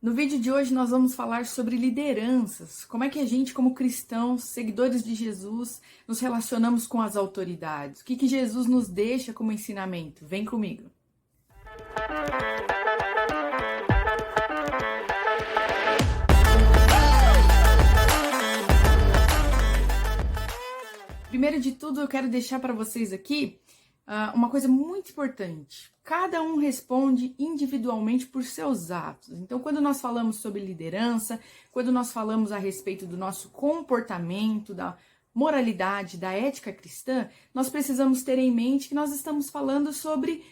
No vídeo de hoje nós vamos falar sobre lideranças, como é que a gente, como cristãos, seguidores de Jesus, nos relacionamos com as autoridades, o que Jesus nos deixa como ensinamento. Vem comigo. Primeiro de tudo, eu quero deixar para vocês aqui uma coisa muito importante. Cada um responde individualmente por seus atos. Então, quando nós falamos sobre liderança, quando nós falamos a respeito do nosso comportamento, da moralidade, da ética cristã, nós precisamos ter em mente que nós estamos falando sobre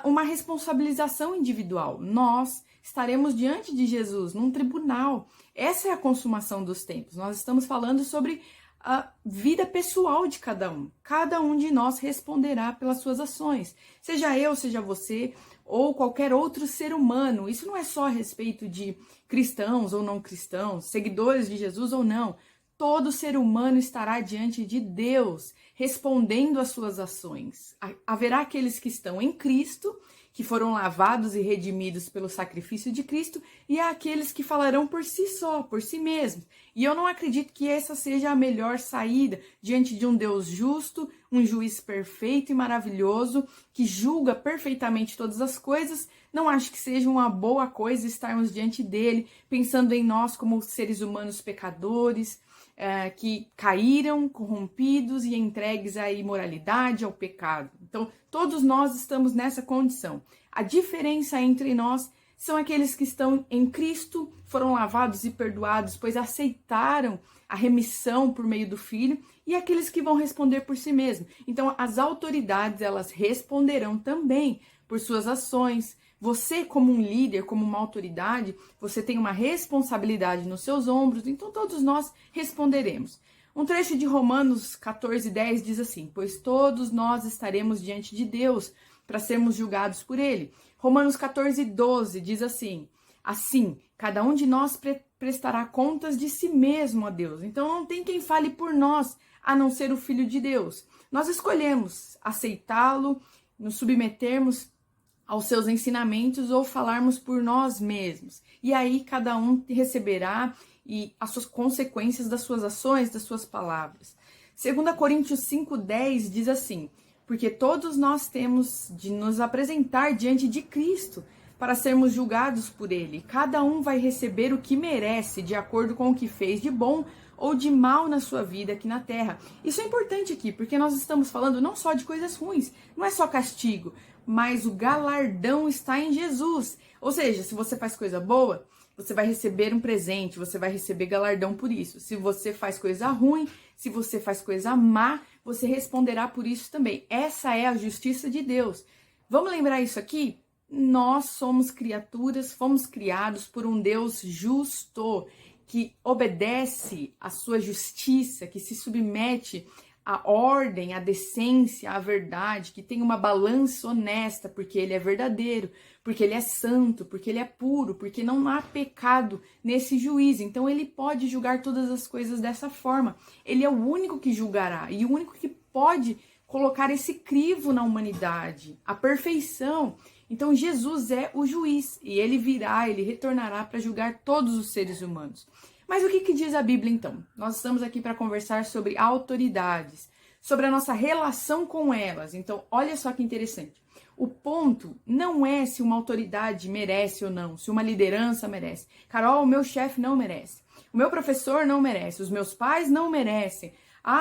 uma responsabilização individual. Nós estaremos diante de Jesus, num tribunal. Essa é a consumação dos tempos. Nós estamos falando sobre a vida pessoal de cada um. Cada um de nós responderá pelas suas ações. Seja eu, seja você, ou qualquer outro ser humano. Isso não é só a respeito de cristãos ou não cristãos, seguidores de Jesus ou não. Todo ser humano estará diante de Deus, respondendo às suas ações. Haverá aqueles que estão em Cristo, que foram lavados e redimidos pelo sacrifício de Cristo, e há aqueles que falarão por si só, por si mesmos. E eu não acredito que essa seja a melhor saída diante de um Deus justo, um juiz perfeito e maravilhoso, que julga perfeitamente todas as coisas. Não acho que seja uma boa coisa estarmos diante dele, pensando em nós como seres humanos pecadores, que caíram, corrompidos e entregues à imoralidade, ao pecado. Então, todos nós estamos nessa condição. A diferença entre nós são aqueles que estão em Cristo, foram lavados e perdoados, pois aceitaram a remissão por meio do Filho, e aqueles que vão responder por si mesmos. Então, as autoridades, elas responderão também por suas ações. Você, como um líder, como uma autoridade, você tem uma responsabilidade nos seus ombros, então todos nós responderemos. Um trecho de Romanos 14:10 diz assim: pois todos nós estaremos diante de Deus para sermos julgados por Ele. Romanos 14:12 diz assim: cada um de nós prestará contas de si mesmo a Deus. Então não tem quem fale por nós, a não ser o Filho de Deus. Nós escolhemos aceitá-lo, nos submetermos aos seus ensinamentos ou falarmos por nós mesmos. E aí cada um receberá as suas consequências das suas ações, das suas palavras. 2 Coríntios 5:10 diz assim: porque todos nós temos de nos apresentar diante de Cristo para sermos julgados por Ele. Cada um vai receber o que merece, de acordo com o que fez de bom ou de mal na sua vida aqui na terra. Isso é importante aqui, porque nós estamos falando não só de coisas ruins, não é só castigo, mas o galardão está em Jesus. Ou seja, se você faz coisa boa, você vai receber um presente, você vai receber galardão por isso. Se você faz coisa ruim, se você faz coisa má, você responderá por isso também. Essa é a justiça de Deus. Vamos lembrar isso aqui? Nós somos criaturas, fomos criados por um Deus justo, que obedece à sua justiça, que se submete à ordem, à decência, à verdade, que tem uma balança honesta, porque Ele é verdadeiro, porque Ele é santo, porque Ele é puro, porque não há pecado nesse juízo. Então Ele pode julgar todas as coisas dessa forma. Ele é o único que julgará e o único que pode colocar esse crivo na humanidade, a perfeição. Então Jesus é o juiz e Ele virá, Ele retornará para julgar todos os seres humanos. Mas o que diz a Bíblia então? Nós estamos aqui para conversar sobre autoridades, sobre a nossa relação com elas. Então, olha só que interessante. O ponto não é se uma autoridade merece ou não, se uma liderança merece. Carol, o meu chefe não merece. O meu professor não merece. Os meus pais não merecem.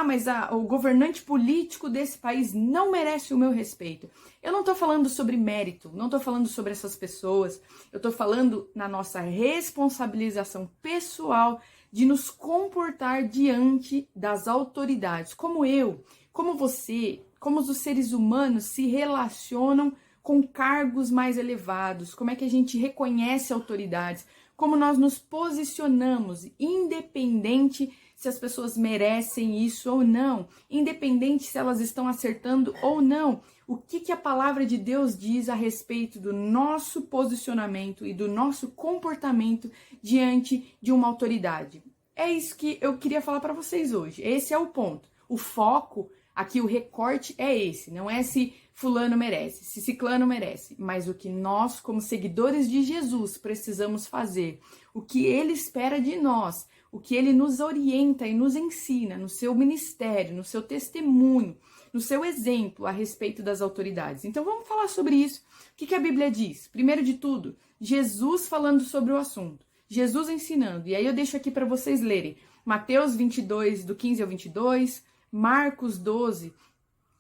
Mas o governante político desse país não merece o meu respeito. Eu não estou falando sobre mérito, não estou falando sobre essas pessoas. Eu estou falando na nossa responsabilização pessoal de nos comportar diante das autoridades. Como eu, como você, como os seres humanos se relacionam com cargos mais elevados. Como é que a gente reconhece autoridades. Como nós nos posicionamos, independente se as pessoas merecem isso ou não, independente se elas estão acertando ou não. O que a palavra de Deus diz a respeito do nosso posicionamento e do nosso comportamento diante de uma autoridade? É isso que eu queria falar para vocês hoje. Esse é o ponto. O foco Aqui o recorte é esse, não é se fulano merece, se ciclano merece, mas o que nós, como seguidores de Jesus, precisamos fazer, o que ele espera de nós, o que ele nos orienta e nos ensina no seu ministério, no seu testemunho, no seu exemplo a respeito das autoridades. Então vamos falar sobre isso. O que a Bíblia diz? Primeiro de tudo, Jesus falando sobre o assunto, Jesus ensinando. E aí eu deixo aqui para vocês lerem Mateus 22, do 15 ao 22, Marcos 12,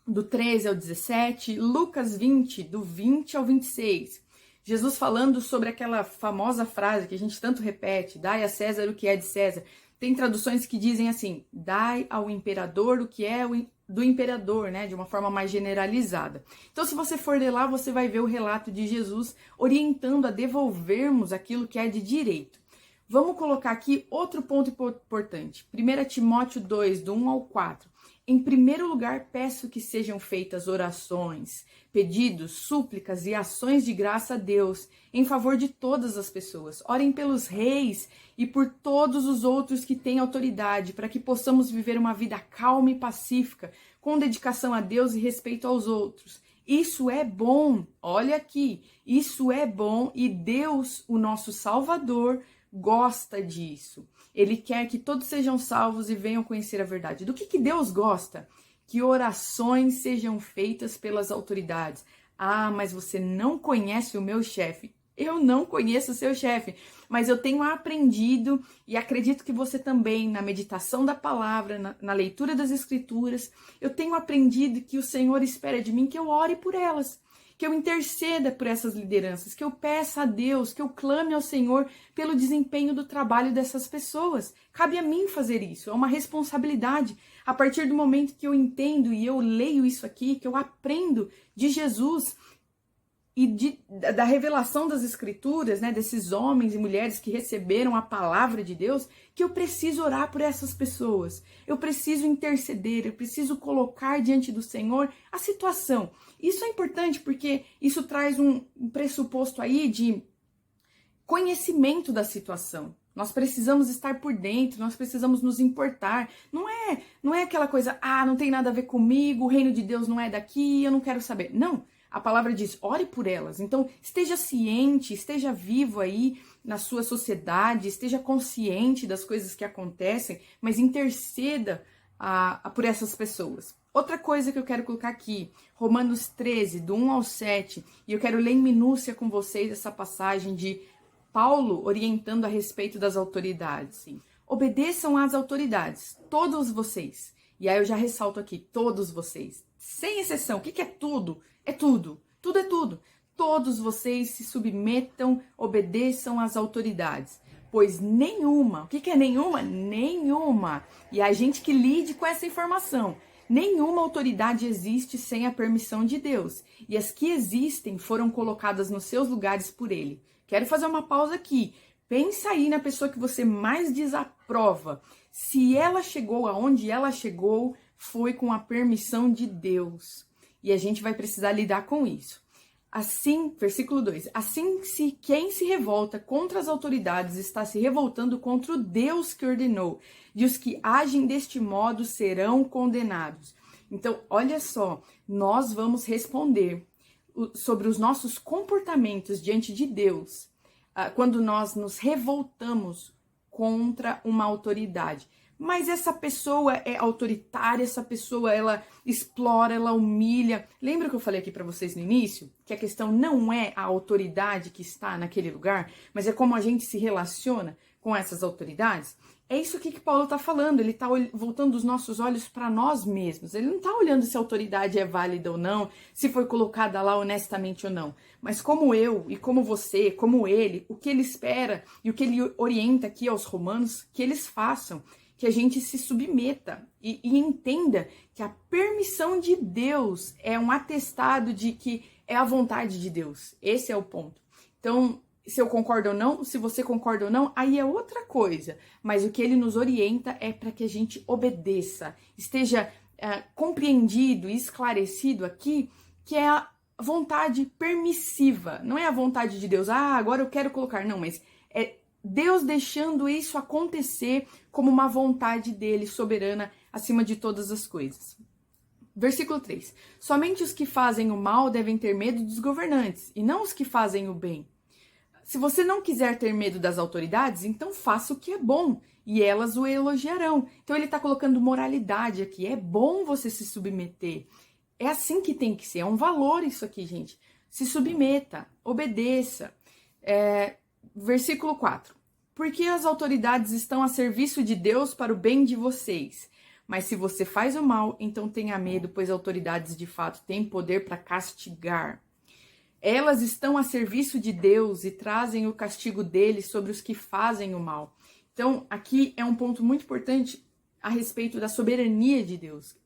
do 13 ao 17, Lucas 20, do 20 ao 26. Jesus falando sobre aquela famosa frase que a gente tanto repete, dai a César o que é de César. Tem traduções que dizem assim, dai ao imperador o que é do imperador, né, de uma forma mais generalizada. Então, se você for ler lá, você vai ver o relato de Jesus orientando a devolvermos aquilo que é de direito. Vamos colocar aqui outro ponto importante. 1 Timóteo 2, do 1 ao 4. Em primeiro lugar, peço que sejam feitas orações, pedidos, súplicas e ações de graça a Deus em favor de todas as pessoas. Orem pelos reis e por todos os outros que têm autoridade, para que possamos viver uma vida calma e pacífica, com dedicação a Deus e respeito aos outros. Isso é bom, olha aqui, isso é bom e Deus, o nosso Salvador, gosta disso. Ele quer que todos sejam salvos e venham conhecer a verdade. Do que Deus gosta? Que orações sejam feitas pelas autoridades. Ah, mas você não conhece o meu chefe. Eu não conheço o seu chefe, mas eu tenho aprendido e acredito que você também, na meditação da palavra, na leitura das escrituras, eu tenho aprendido que o Senhor espera de mim que eu ore por elas, que eu interceda por essas lideranças, que eu peça a Deus, que eu clame ao Senhor pelo desempenho do trabalho dessas pessoas. Cabe a mim fazer isso, é uma responsabilidade. A partir do momento que eu entendo e eu leio isso aqui, que eu aprendo de Jesus e da revelação das escrituras, né, desses homens e mulheres que receberam a palavra de Deus, que eu preciso orar por essas pessoas, eu preciso interceder, eu preciso colocar diante do Senhor a situação. Isso é importante porque isso traz um pressuposto aí de conhecimento da situação. Nós precisamos estar por dentro, nós precisamos nos importar. Não é aquela coisa, não tem nada a ver comigo, o reino de Deus não é daqui, eu não quero saber. Não. A palavra diz, ore por elas. Então, esteja ciente, esteja vivo aí na sua sociedade, esteja consciente das coisas que acontecem, mas interceda por essas pessoas. Outra coisa que eu quero colocar aqui, Romanos 13, do 1 ao 7, e eu quero ler em minúcia com vocês essa passagem de Paulo orientando a respeito das autoridades. Sim. Obedeçam às autoridades, todos vocês. E aí eu já ressalto aqui, todos vocês, sem exceção. O que é tudo? É tudo. Tudo é tudo. Todos vocês se submetam, obedeçam às autoridades. Pois nenhuma, o que é nenhuma? Nenhuma. E a gente que lide com essa informação. Nenhuma autoridade existe sem a permissão de Deus. E as que existem foram colocadas nos seus lugares por Ele. Quero fazer uma pausa aqui. Pensa aí na pessoa que você mais desaprova. Se ela chegou aonde ela chegou, foi com a permissão de Deus. E a gente vai precisar lidar com isso. Assim, versículo 2, assim se quem se revolta contra as autoridades está se revoltando contra o Deus que ordenou, e os que agem deste modo serão condenados. Então, olha só, nós vamos responder sobre os nossos comportamentos diante de Deus quando nós nos revoltamos contra uma autoridade. Mas essa pessoa é autoritária, essa pessoa ela explora, ela humilha. Lembra que eu falei aqui para vocês no início? Que a questão não é a autoridade que está naquele lugar, mas é como a gente se relaciona com essas autoridades. É isso aqui que Paulo está falando, ele está voltando os nossos olhos para nós mesmos. Ele não está olhando se a autoridade é válida ou não, se foi colocada lá honestamente ou não. Mas como eu e como você, como ele, o que ele espera e o que ele orienta aqui aos romanos, que eles façam. Que a gente se submeta e entenda que a permissão de Deus é um atestado de que é a vontade de Deus. Esse é o ponto. Então, se eu concordo ou não, se você concorda ou não, aí é outra coisa. Mas o que ele nos orienta é para que a gente obedeça, esteja compreendido e esclarecido aqui que é a vontade permissiva. Não é a vontade de Deus, agora eu quero colocar. Não, mas é Deus deixando isso acontecer como uma vontade dele, soberana, acima de todas as coisas. Versículo 3. Somente os que fazem o mal devem ter medo dos governantes, e não os que fazem o bem. Se você não quiser ter medo das autoridades, então faça o que é bom, e elas o elogiarão. Então ele está colocando moralidade aqui. É bom você se submeter. É assim que tem que ser. É um valor isso aqui, gente. Se submeta, obedeça. Versículo 4. Porque as autoridades estão a serviço de Deus para o bem de vocês. Mas se você faz o mal, então tenha medo, pois autoridades de fato têm poder para castigar. Elas estão a serviço de Deus e trazem o castigo dele sobre os que fazem o mal. Então, aqui é um ponto muito importante a respeito da soberania de Deus.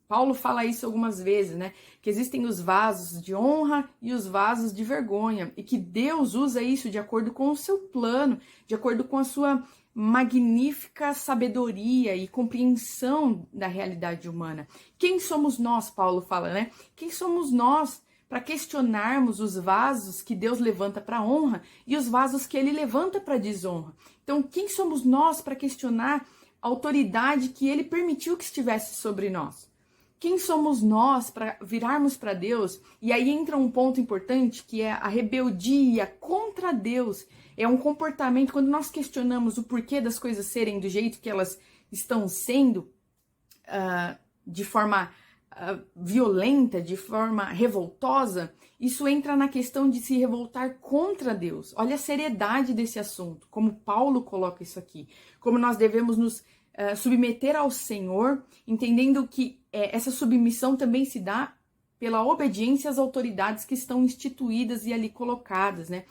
Paulo fala isso algumas vezes, né? Que existem os vasos de honra e os vasos de vergonha. E que Deus usa isso de acordo com o seu plano, de acordo com a sua magnífica sabedoria e compreensão da realidade humana. Quem somos nós, Paulo fala, né? Quem somos nós para questionarmos os vasos que Deus levanta para honra e os vasos que ele levanta para desonra? Então, quem somos nós para questionar a autoridade que ele permitiu que estivesse sobre nós? Quem somos nós para virarmos para Deus? E aí entra um ponto importante, que é a rebeldia contra Deus. É um comportamento, quando nós questionamos o porquê das coisas serem do jeito que elas estão sendo, de forma violenta, de forma revoltosa, isso entra na questão de se revoltar contra Deus. Olha a seriedade desse assunto, como Paulo coloca isso aqui. Como nós devemos nos submeter ao Senhor, entendendo que essa submissão também se dá pela obediência às autoridades que estão instituídas e ali colocadas, né?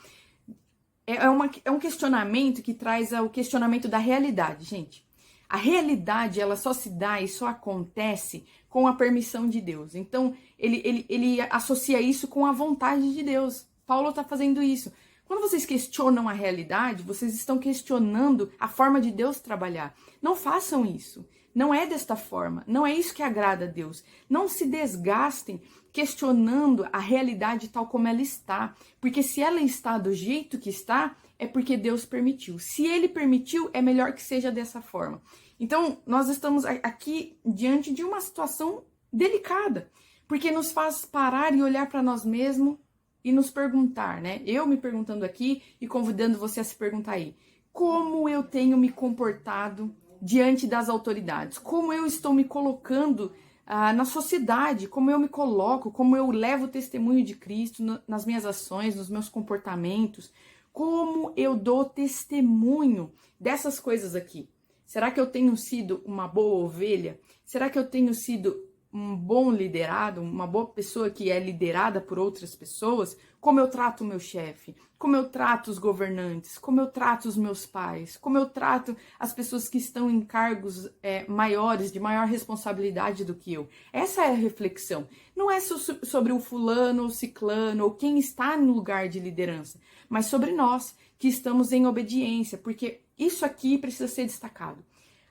É um questionamento que traz o questionamento da realidade, gente. A realidade, ela só se dá e só acontece com a permissão de Deus. Então, ele associa isso com a vontade de Deus. Paulo está fazendo isso. Quando vocês questionam a realidade, vocês estão questionando a forma de Deus trabalhar. Não façam isso. Não é desta forma. Não é isso que agrada a Deus. Não se desgastem questionando a realidade tal como ela está. Porque se ela está do jeito que está, é porque Deus permitiu. Se ele permitiu, é melhor que seja dessa forma. Então, nós estamos aqui diante de uma situação delicada, porque nos faz parar e olhar para nós mesmos e nos perguntar, né? Eu me perguntando aqui e convidando você a se perguntar aí. Como eu tenho me comportado diante das autoridades? Como eu estou me colocando na sociedade? Como eu me coloco? Como eu levo o testemunho de Cristo nas minhas ações, nos meus comportamentos? Como eu dou testemunho dessas coisas aqui? Será que eu tenho sido uma boa ovelha? Será que eu tenho sido um bom liderado, uma boa pessoa que é liderada por outras pessoas? Como eu trato o meu chefe? Como eu trato os governantes? Como eu trato os meus pais? Como eu trato as pessoas que estão em cargos maiores, de maior responsabilidade do que eu? Essa é a reflexão. Não é sobre o fulano ou ciclano ou quem está no lugar de liderança, mas sobre nós que estamos em obediência, porque isso aqui precisa ser destacado.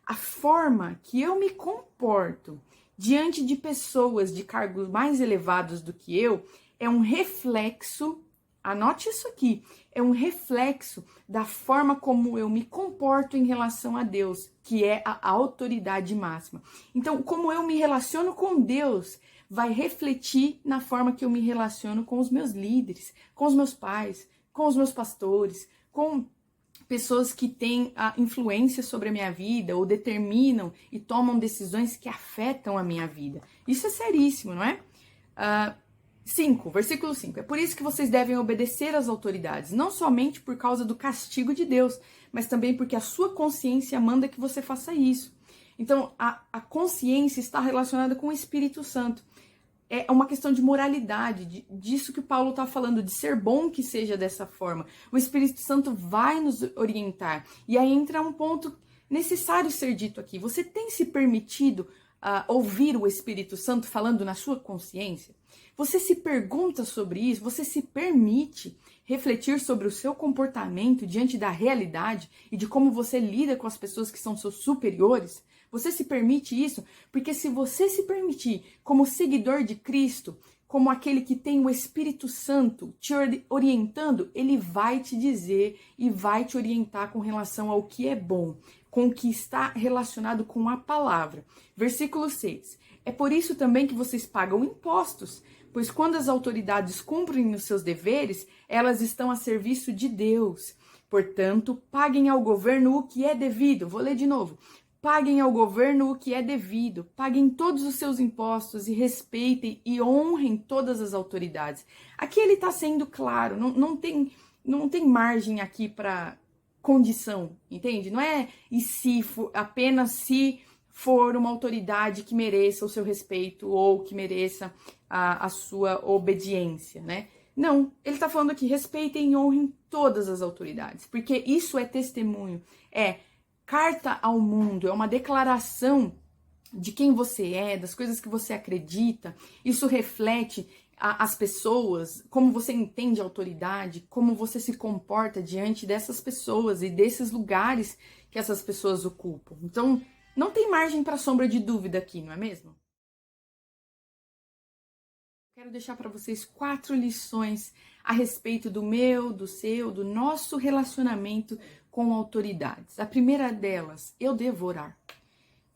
A forma que eu me comporto diante de pessoas de cargos mais elevados do que eu é um reflexo, anote isso aqui, é um reflexo da forma como eu me comporto em relação a Deus, que é a autoridade máxima. Então, como eu me relaciono com Deus vai refletir na forma que eu me relaciono com os meus líderes, com os meus pais, com os meus pastores, com pessoas que têm a influência sobre a minha vida ou determinam e tomam decisões que afetam a minha vida. Isso é seríssimo, não é? 5, versículo 5. É por isso que vocês devem obedecer às autoridades, não somente por causa do castigo de Deus, mas também porque a sua consciência manda que você faça isso. Então, a consciência está relacionada com o Espírito Santo. É uma questão de moralidade, disso que Paulo está falando, de ser bom que seja dessa forma. O Espírito Santo vai nos orientar. E aí entra um ponto necessário ser dito aqui. Você tem se permitido ouvir o Espírito Santo falando na sua consciência? Você se pergunta sobre isso? Você se permite refletir sobre o seu comportamento diante da realidade e de como você lida com as pessoas que são seus superiores? Você se permite isso? Porque se você se permitir, como seguidor de Cristo, como aquele que tem o Espírito Santo te orientando, ele vai te dizer e vai te orientar com relação ao que é bom, com o que está relacionado com a palavra. Versículo 6. É por isso também que vocês pagam impostos, pois quando as autoridades cumprem os seus deveres, elas estão a serviço de Deus. Portanto, paguem ao governo o que é devido. Vou ler de novo. Paguem ao governo o que é devido, paguem todos os seus impostos e respeitem e honrem todas as autoridades. Aqui ele está sendo claro, não tem margem aqui para condição, entende? Não é e se for, apenas se for uma autoridade que mereça o seu respeito ou que mereça a sua obediência, né? Não, ele está falando aqui, respeitem e honrem todas as autoridades, porque isso é testemunho, é carta ao mundo, é uma declaração de quem você é, das coisas que você acredita. Isso reflete as pessoas, como você entende a autoridade, como você se comporta diante dessas pessoas e desses lugares que essas pessoas ocupam. Então, não tem margem para sombra de dúvida aqui, não é mesmo? Quero deixar para vocês 4 lições a respeito do meu, do seu, do nosso relacionamento com autoridades. A primeira delas, eu devo orar.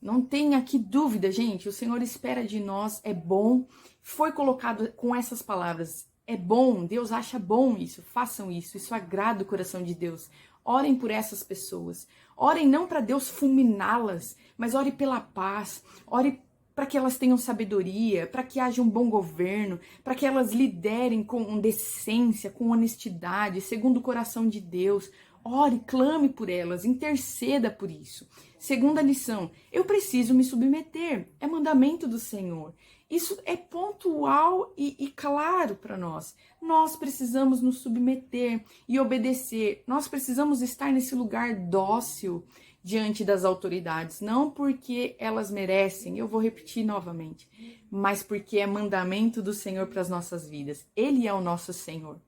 Não tem aqui dúvida, gente, o Senhor espera de nós, é bom. Foi colocado com essas palavras, é bom, Deus acha bom isso, façam isso agrada o coração de Deus. Orem por essas pessoas. Orem não para Deus fulminá-las, mas ore pela paz, ore para que elas tenham sabedoria, para que haja um bom governo, para que elas liderem com decência, com honestidade, segundo o coração de Deus. Ore, clame por elas, interceda por isso. Segunda lição, eu preciso me submeter, é mandamento do Senhor. Isso é pontual e claro para nós. Nós precisamos nos submeter e obedecer. Nós precisamos estar nesse lugar dócil diante das autoridades, não porque elas merecem, eu vou repetir novamente, mas porque é mandamento do Senhor para as nossas vidas. Ele é o nosso Senhor.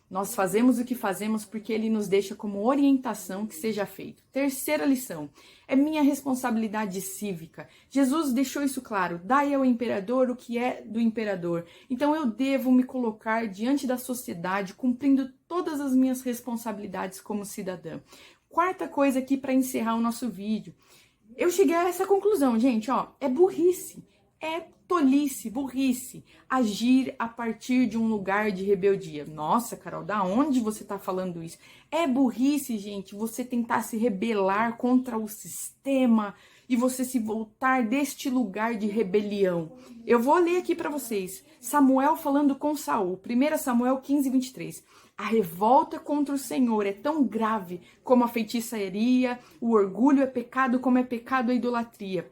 Nós fazemos o que fazemos porque Ele nos deixa como orientação que seja feito. Terceira lição, é minha responsabilidade cívica. Jesus deixou isso claro, dai ao imperador o que é do imperador. Então eu devo me colocar diante da sociedade, cumprindo todas as minhas responsabilidades como cidadã. Quarta coisa aqui para encerrar o nosso vídeo. Eu cheguei a essa conclusão, gente, é burrice. É tolice, burrice, agir a partir de um lugar de rebeldia. Nossa, Carol, da onde você está falando isso? É burrice, gente, você tentar se rebelar contra o sistema e você se voltar deste lugar de rebelião. Eu vou ler aqui para vocês. Samuel falando com Saul, 1 Samuel 15, 23. A revolta contra o Senhor é tão grave como a feitiçaria, o orgulho é pecado como é pecado a idolatria.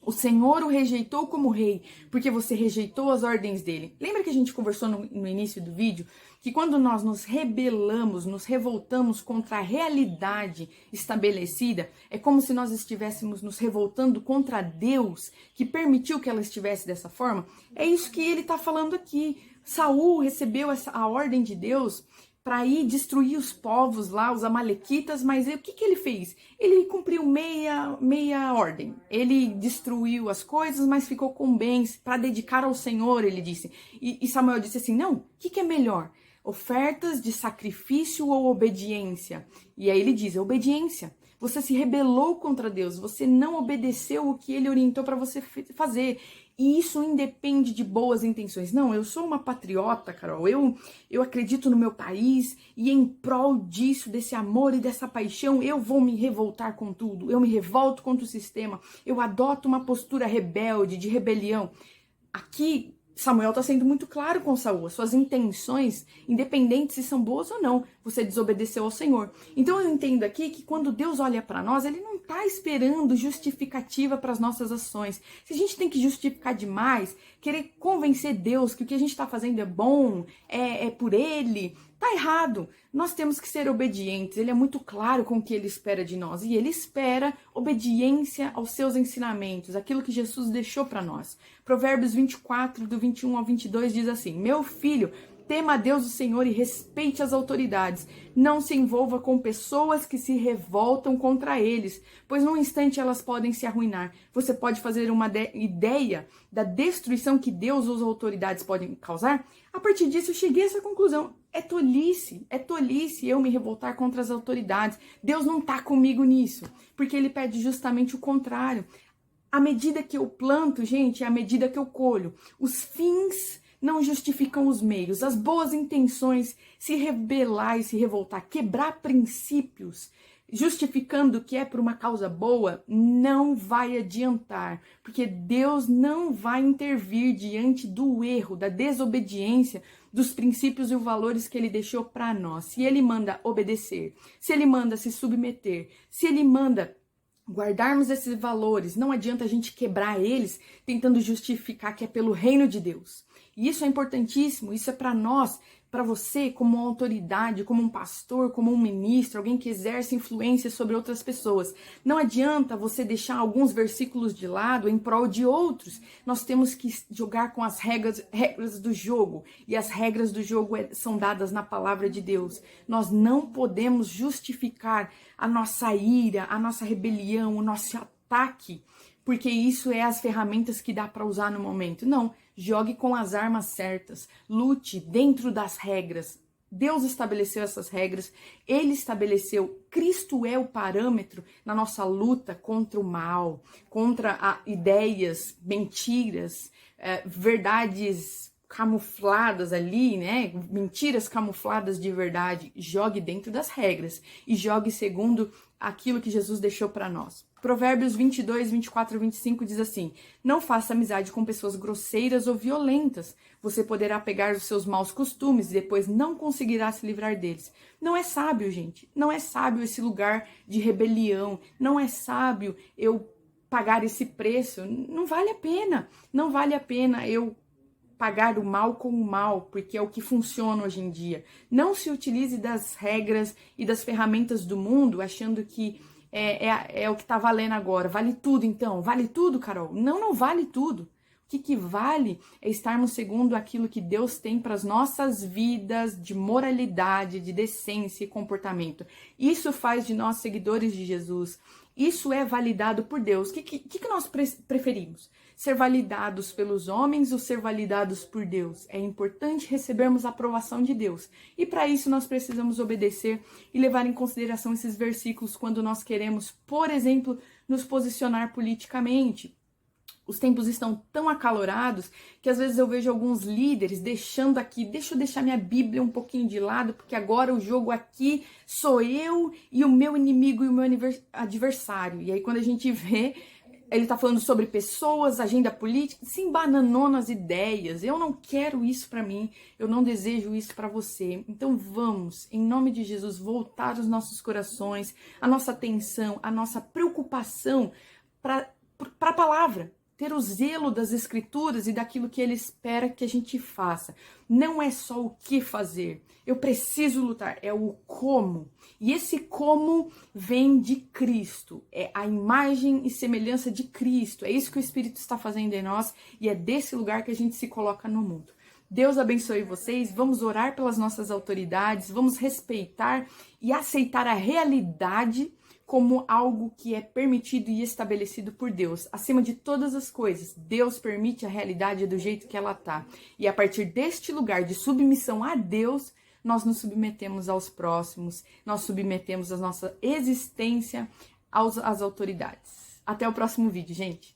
O Senhor o rejeitou como rei, porque você rejeitou as ordens dele. Lembra que a gente conversou no início do vídeo? Que quando nós nos rebelamos, nos revoltamos contra a realidade estabelecida, é como se nós estivéssemos nos revoltando contra Deus, que permitiu que ela estivesse dessa forma. É isso que ele está falando aqui. Saul recebeu a ordem de Deus para ir destruir os povos lá, os amalequitas, mas o que ele fez? Ele cumpriu meia ordem. Ele destruiu as coisas, mas ficou com bens para dedicar ao Senhor, ele disse. E Samuel disse assim, não, o que é melhor? Ofertas de sacrifício ou obediência? E aí ele diz, obediência. Você se rebelou contra Deus, você não obedeceu o que ele orientou para você fazer. E isso independe de boas intenções. Não, eu sou uma patriota, Carol. Eu acredito no meu país e em prol disso, desse amor e dessa paixão, eu vou me revoltar com tudo. Eu me revolto contra o sistema. Eu adoto uma postura rebelde, de rebelião. Aqui, Samuel está sendo muito claro com Saul. Suas intenções, independente se são boas ou não, você desobedeceu ao Senhor. Então eu entendo aqui que quando Deus olha para nós, Ele não está esperando justificativa para as nossas ações. Se a gente tem que justificar demais, querer convencer Deus que o que a gente está fazendo é bom, é por Ele, tá errado. Nós temos que ser obedientes. Ele é muito claro com o que Ele espera de nós. E Ele espera obediência aos seus ensinamentos, aquilo que Jesus deixou para nós. Provérbios 24, do 21 ao 22 diz assim, meu filho, Tema a Deus o Senhor e respeite as autoridades. Não se envolva com pessoas que se revoltam contra eles, pois num instante elas podem se arruinar. Você pode fazer uma ideia da destruição que Deus ou as autoridades podem causar? A partir disso, eu cheguei a essa conclusão. É tolice eu me revoltar contra as autoridades. Deus não está comigo nisso, porque ele pede justamente o contrário. À medida que eu planto, gente, é à medida que eu colho. Os fins não justificam os meios. As boas intenções, se rebelar e se revoltar, quebrar princípios, justificando que é por uma causa boa, não vai adiantar, porque Deus não vai intervir diante do erro, da desobediência, dos princípios e os valores que ele deixou para nós. Se ele manda obedecer, se ele manda se submeter, se ele manda guardarmos esses valores, não adianta a gente quebrar eles tentando justificar que é pelo reino de Deus. E isso é importantíssimo, isso é para nós, para você como uma autoridade, como um pastor, como um ministro, alguém que exerce influência sobre outras pessoas. Não adianta você deixar alguns versículos de lado em prol de outros. Nós temos que jogar com as regras do jogo. E as regras do jogo são dadas na palavra de Deus. Nós não podemos justificar a nossa ira, a nossa rebelião, o nosso ataque, porque isso é as ferramentas que dá para usar no momento. Não, jogue com as armas certas, lute dentro das regras. Deus estabeleceu essas regras, ele estabeleceu, Cristo é o parâmetro na nossa luta contra o mal, contra ideias, mentiras, verdades camufladas ali, né? Mentiras camufladas de verdade. Jogue dentro das regras e jogue segundo aquilo que Jesus deixou para nós. Provérbios 22, 24 e 25 diz assim: não faça amizade com pessoas grosseiras ou violentas. Você poderá pegar os seus maus costumes e depois não conseguirá se livrar deles. Não é sábio, gente. Não é sábio esse lugar de rebelião. Não é sábio eu pagar esse preço. Não vale a pena. Não vale a pena eu pagar o mal com o mal, porque é o que funciona hoje em dia. Não se utilize das regras e das ferramentas do mundo achando que é o que tá valendo agora. Vale tudo, então? Vale tudo, Carol? Não, não vale tudo. O que vale é estarmos segundo aquilo que Deus tem para as nossas vidas de moralidade, de decência e comportamento. Isso faz de nós seguidores de Jesus. Isso é validado por Deus. O que nós preferimos? Ser validados pelos homens ou ser validados por Deus? É importante recebermos a aprovação de Deus. E para isso nós precisamos obedecer e levar em consideração esses versículos quando nós queremos, por exemplo, nos posicionar politicamente. Os tempos estão tão acalorados que às vezes eu vejo alguns líderes deixando aqui, deixa eu deixar minha Bíblia um pouquinho de lado, porque agora o jogo aqui sou eu e o meu inimigo e o meu adversário. E aí quando a gente vê, ele tá falando sobre pessoas, agenda política, se embananou nas ideias. Eu não quero isso para mim, eu não desejo isso para você. Então vamos, em nome de Jesus, voltar os nossos corações, a nossa atenção, a nossa preocupação para a palavra. Ter o zelo das escrituras e daquilo que ele espera que a gente faça. Não é só o que fazer. Eu preciso lutar, é o como. E esse como vem de Cristo. É a imagem e semelhança de Cristo. É isso que o Espírito está fazendo em nós e é desse lugar que a gente se coloca no mundo. Deus abençoe vocês. Vamos orar pelas nossas autoridades. Vamos respeitar e aceitar a realidade como algo que é permitido e estabelecido por Deus. Acima de todas as coisas, Deus permite a realidade do jeito que ela está. E a partir deste lugar de submissão a Deus, nós nos submetemos aos próximos, nós submetemos a nossa existência às autoridades. Até o próximo vídeo, gente!